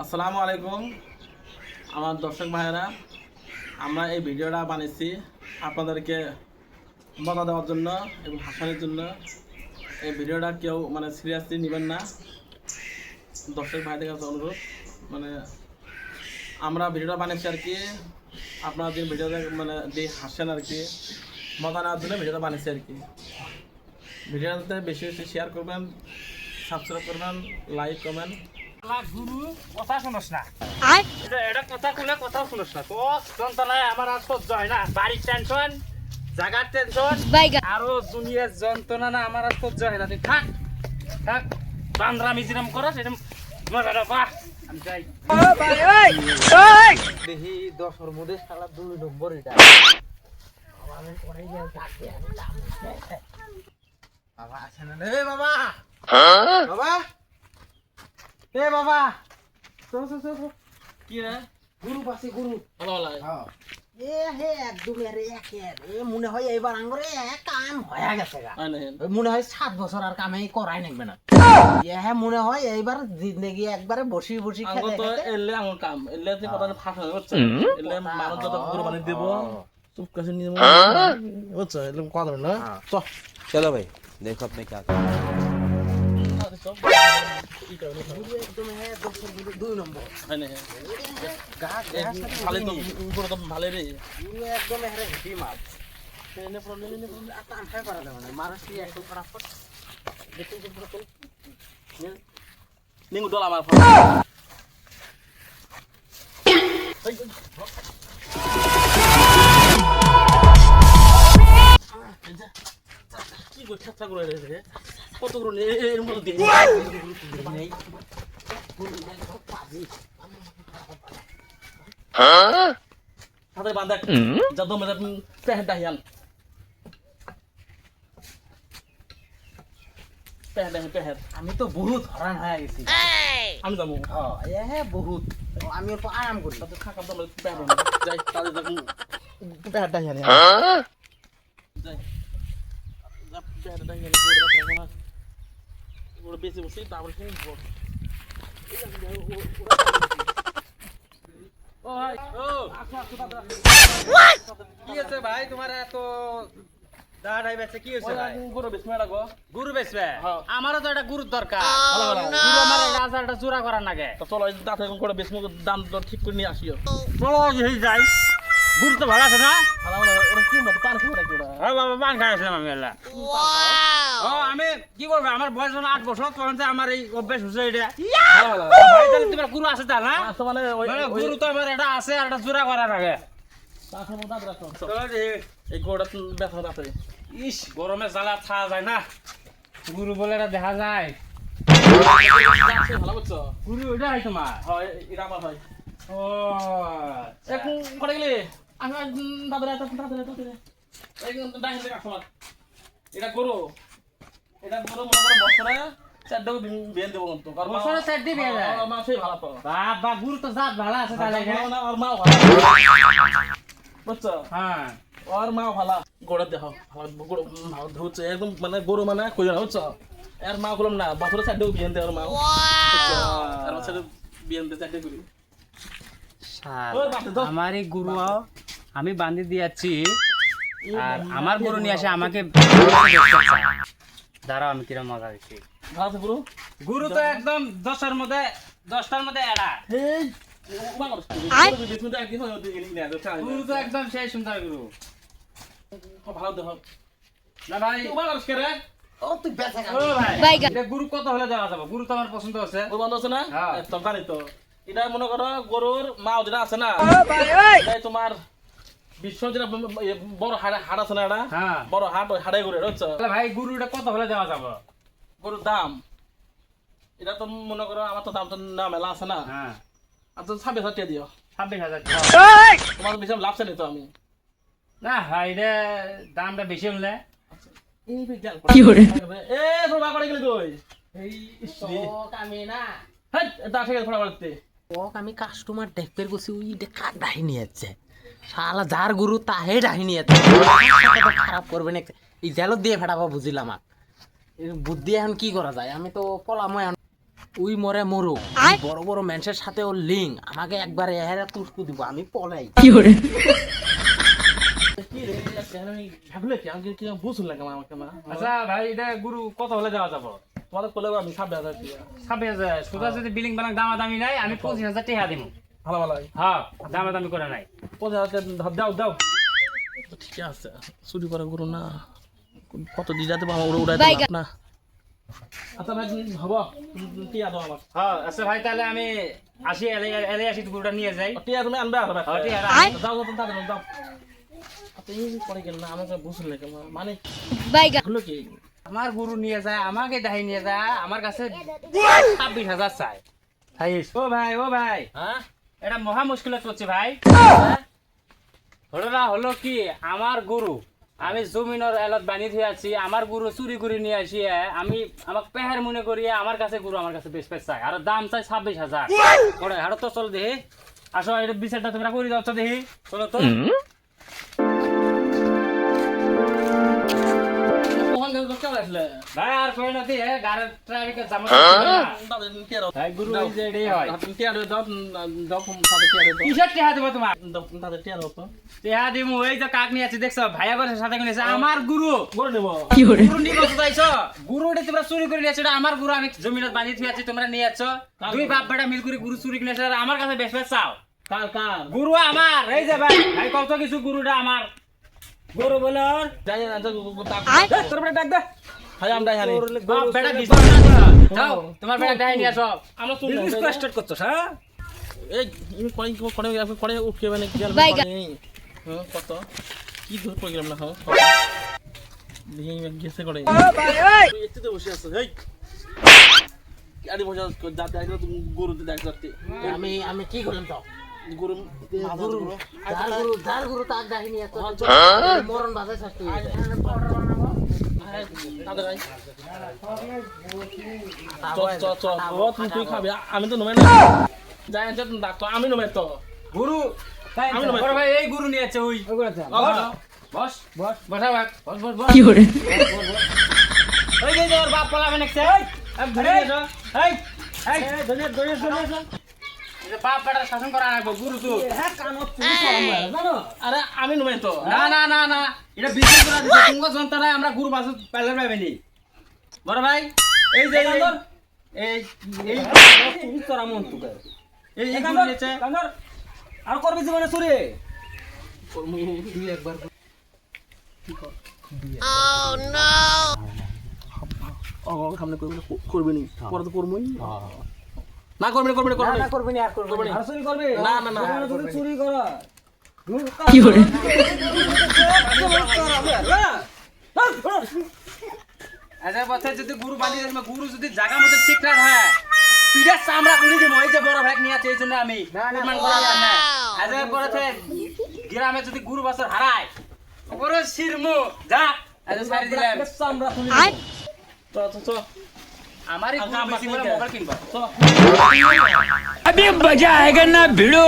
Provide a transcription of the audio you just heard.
আসসালামু আলাইকুম আমার দর্শক ভাইয়েরা, আমরা এই ভিডিওটা বানিয়েছি আপনাদেরকে মজা দেওয়ার জন্য এবং হাসানোর জন্য। এই ভিডিওটা কেউ সিরিয়াসলি নেবেন না, দর্শক ভাইদের কাছে অনুরোধ। আমরা ভিডিওটা বানিয়েছি আর কি আপনারা যে ভিডিওটা দিয়ে হাসেন আর কি, মজা নেওয়ার জন্য ভিডিওটা বানিয়েছি আর কি। ভিডিওটাতে বেশি বেশি শেয়ার করবেন, সাবস্ক্রাইব করবেন, লাইক কমেন্ট। গুরু কথা শুনস না, এটা কথা খুলে কথা শুনস না। তো যন্ত্রণায় আমার আর সহ্য হয় না। বাড়ির টেনশন, জায়গার টেনশন, আরো দুনিয়ার যন্ত্রণা না আমার আর সহ্য হয় না। তুই থাক থাক, বান্দরা মিজিরাম করস, এটা মজাটা বাহ। আমি যাই দেখি 10-এর মধ্যে শালা 2 নম্বর এটা বাবা আছে না রে বাবা। বাবা এ বাবা, চল কি রে গুরু পাশে গুরু। ভালো ভালো এ হে একদম একের এ মনে হয় এবার আঙ্গরে কাম হয়ে গেছে গা। মনে হয় 7 বছর আর কামে করাই নাকবে না। হ্যাঁ মনে হয় এইবার জিন্দেগি একবারে বসি বসি আঙ্গ তো এলে আঙ্গুর কাম এলে তুই কথা ফাঁস হয়ে যাচ্ছে। এলে মানুষ যত কুরবানি দেব চুপ কাছে নিয়ে বুঝছো, এলে কথা না চ। चलो भाई देखो अपने क्या একদম হ্যাঁ 10-এর মধ্যে 2 নম্বর গা ভালো তো পুরো তো ভালো রে। গুরু একদম হ্যাঁ হেভি মাল এনে প্রবলেম আর কাম খাই পারা না মানুষ কি একটু খারাপ করে দেখুন যে পুরো নিঙ্গু ডলা আমার কি গো ছাত্রা করে রে কত করে এর মতো দিয়ে নেই হাতে বাঁধা যত মেজা পেহের দাহিয়ান পেহের আমি তো বহুত হরান হয়ে গেছি। আমি যাবো হ্যাঁ বহুত আমি অল্প আরাম করি। তাতে খাকা তো পেহের যাই তাদের পেহের দাহিয়ান যাই পেহের দাহিয়ান পুরো বেশি বসি তারপরে কিনবো। কি হয়েছে ভাই তোমার এত দাঁড়াই বেঁচে? কি হয়েছে ভাই? গরু বেশ মেলা গো গুরু বেচবে? হ্যাঁ। আমারও তো একটা গুরুর দরকার। ভালো ভালো গুরু আমার রাজারটা জোড়া করার নাগে। তো চলো দাঁত এখন করে বেশ মুখ দাম দর ঠিক করে নিয়ে আসিও। চলো এই যাই। গুরু তো ভালো আছে না? ভালো ভালো ওরা কি মতো পান খাবো নাকি ওরা? হ্যাঁ বাবা, পান খাইছিলাম আমি এলা। ও আমি কি করবো, আমার বয়স হলো 8 বছর, তখন তো আমার এই অভ্যাস হচ্ছে এটা। ভালো ভালো ভাই তাহলে তোমার গুরু আছে তাহলে না? আচ্ছা মানে ওই গুরু তো আমার এটা আছে, আর একটা জোড়া করার আগে। পাঁচশো মতো দাঁত রাখো। চলো দেখি। এই গোড়া ব্যথা দাঁতে ইস, গরমে জ্বালা থাকা যায় না, গুরু বলে এটা দেখা যায়। ভালো বুঝছো? গুরু এটা হয় তোমার? হয় এটা আমার হয়। ও এখন করে গেলে আমি দাদা দাঁড়িয়ে কাস্টমার এটা করো, এটা করো মনে করো বছরে 4 টাকা বিয়ে দেবো কিন্তু বছরে 4 দিয়ে বিয়ে দেয়? মাসেই ভালো তো বাবা, গুরু তো জাত ভালো আছে তাহলে। আর মাও ভালো বুঝছো? হ্যাঁ আর মাও ভালো গোড়া দেখো ভালো গরু ভালো হচ্ছে একদম গরু কই না বুঝছো? আর মা করলাম না বছরে 4 টাকা বিয়ে দেয় আর মাও বুঝছো? আর বছরে বিয়ে দিয়ে 4 টাকা করি আমার এই গুরু আমি বান্ধি দিয়েছি, আর আমার গরু নিয়ে আসে আমাকে দাঁড়াও, আমি কিরম মজা দিচ্ছি। ভালো আছে পুরো গুরু তো একদম 10টার মধ্যে এড়া। এই মা করছ বিস্মিত একদিন হয় ওদিকে নিয়ে আসো গুরু তো একদম সেই সুন্দর গুরু। ভালো দেখো না ভাই, মা করছ কে রে ও তুই ব্যথা ও ভাই, এটা গুরু কত হলে দেওয়া যাবে? গুরু তো আমার পছন্দ আছে। ওর বন্ধ আছে না হ্যাঁ। একদম জানি তো এটা মনে করো গরুর মা যেটা আছে না এই তোমার বিশ্ব যেটা বড় হাট আছে না এটা হ্যাঁ বড় হাট ওই হাটে ঘুরে বুঝছো? তাহলে ভাই গুরুটা কত হলে দেওয়া যাবে? গরুর দাম এটা তো মনে করো আমার তো দাম তো না মেলা আছে না। হ্যাঁ আচ্ছা 26,000 টাকা দিও 26,000। তোমার বেশি লাভ চাই তো আমি না ভাই, এটা দামটা বেশি হলে। এই বিজ্ঞান কি করে এ তোর বা করে গেলি তুই এই ইসরি আমি না হ্যাঁ দা থেকে ফোড়া করতে আমি কাস্টমার দেখতে গেছি ওই দেখা ডাহিনী আছে শালা যার গুরু তাহে ডাহিনী আছে খারাপ করবে না এই জেলত দিয়ে ফেটাবো বুঝিলাম। বুদ্ধি এখন কি করা যায়? আমি তো পলাম এখন উই মরে মরুক বড় বড় মানুষের সাথে ওর লিঙ্ক আমাকে একবার এহেরা তুস্কু দিব আমি পলাই কি রে ভাবলে কি আমাকে কি বুঝুন লাগে আমাকে মা আচ্ছা ভাই এটা গুরু কত হলে দেওয়া যাবো তোমাদের কোলে আমি 7,000 টাকা 26,000 সুদা যদি বিলিং বালাং দামা দামি নাই আমি 25,000 টাকা দিব ভালো ভালো হ্যাঁ দামা দামি করে নাই 5,000 দাও দাও ঠিক আছে চুরি করে গুরু না কত দিয়ে যাতে আমার উড়াই দিলাম না আচ্ছা ভাই হবো টিয়া দাও আমার হ্যাঁ আচ্ছা ভাই তাহলে আমি আসি এলে আসি গুরুটা নিয়ে যাই টিয়া তুমি আনবে আর ভাই হ্যাঁ, টিয়া দাও দাও তাড়াতাড়ি দাও আচ্ছা এই পরে গেল না আমাকে বুঝুন লাগে মানে হলো কি আমার গুরু নিয়ে যায় আমাকে দাহি নিয়ে যায় আমার কাছে 26,000 চাই ও ভাই হ্যাঁ এটা মহা মুশকিলত করছে ভাই হলো কি আমার গুরু আমি জমিনের এলত বানিয়ে দিয়ে আছি আমার গুরু চুরি করে নিয়ে আসি আমি আমাকে পেহার মনে করি আমার কাছে গুরু আমার কাছে বেশ চাই আর দাম চাই 26,000 ওরে হাড়ো তো চল দেখি আসো এটা বিচারটা তোমরা করে দাও তো দেখি চলো তো ভাই আর কই না দি গাড়ির ট্রাফিকে জাম ভাই গুরু এই যে এটাই হয় কিসের টিহা দেবো তোমার টিহা দিমু এই যে কাক নিয়ে আছি দেখছো ভাইয়া করে সাথে নিয়েছে আমার গুরু গুরু নিয়ে বসে যাইছো গুরু এটা তোমরা চুরি করে নিয়েছো এটা আমার গুরু আমি জমিনত বাঁধি থুই আছি তোমরা নিয়ে যাচ্ছ দুই বাপ বেটা মিল করে গুরু চুরি কিনেছে আর আমার কাছে বেশ চাও গুরু আমার এই যে ভাই ভাই কত কিছু গুরুটা আমার গুরু বলার জানি না তোর বেটা ডাক দে ভাই আমরা জানি বাপ বেটা বিস্তার না করো। যাও তোমার বেটা ডাই নিয়ে আসো আমরা চুরি বিজনেস স্টার্ট করছো হ্যাঁ এই ইনি করে উঠকে মানে গেল হ্যাঁ কত কি ধর পড়ে গেলাম না হ্যাঁ দেখি গেছে করে তুই এতে বসে আছিস এই আরে বসে যাতে আইলো তুমি গরুতে দেখ করতে আমি কি করলাম তো গরু দার গুরু তাক দাহি নিয়ে তো মরণ বাজায় শাস্তি তুই খাবি আমি তো নমাই না যাই তুমি ডাক্তার আমি নমাই তো গুরু আমি নমাই ভাই এই গুরু নিয়ে আছে ওই বস বস বসা ভাই বস বস বস ওই যে ওর বাপ পলা বানাইছে এই ধরে এসো এই এই ধরে ধরে ধরে এটা বাপ বেটা শাসন করা রাখবো গুরু তো হ্যাঁ কানত তুমি জানো আরে আমি নমাই তো না না না না এটা বিক্রি করা দিছে তুঙ্গ যন্ত্রণায় আমরা গুরু বাসু পাইলার পাইবেনি বড় ভাই এই যে এই এই তুমি তোরা মন তুই এই এই গুরু নিয়েছে কান্দর আর করবি জীবনে চুরি তুই একবার সামনে করবি নি পরে তো করবই না করবি না করবি না না করবি না আর করবি আর চুরি করবি না না না চুরি কর কি করে আচ্ছা কথা যদি গুরু বাঁধি দেবে গুরু যদি জায়গা মতো ঠিক না হয় পিড়া চামড়া করে দিব এই যে বড় ভাগ নিয়ে আছে এই জন্য আমি প্রমাণ করা যায় না আচ্ছা পরে গ্রামে যদি গুরু বছর হারায় ওপরে শিরমু যা আচ্ছা সারি দিলাম চামড়া খুলি তো আমারই গুরু বেশি করে মোবাইল কিনবা তো अभी मजा आएगा ना भिड़ो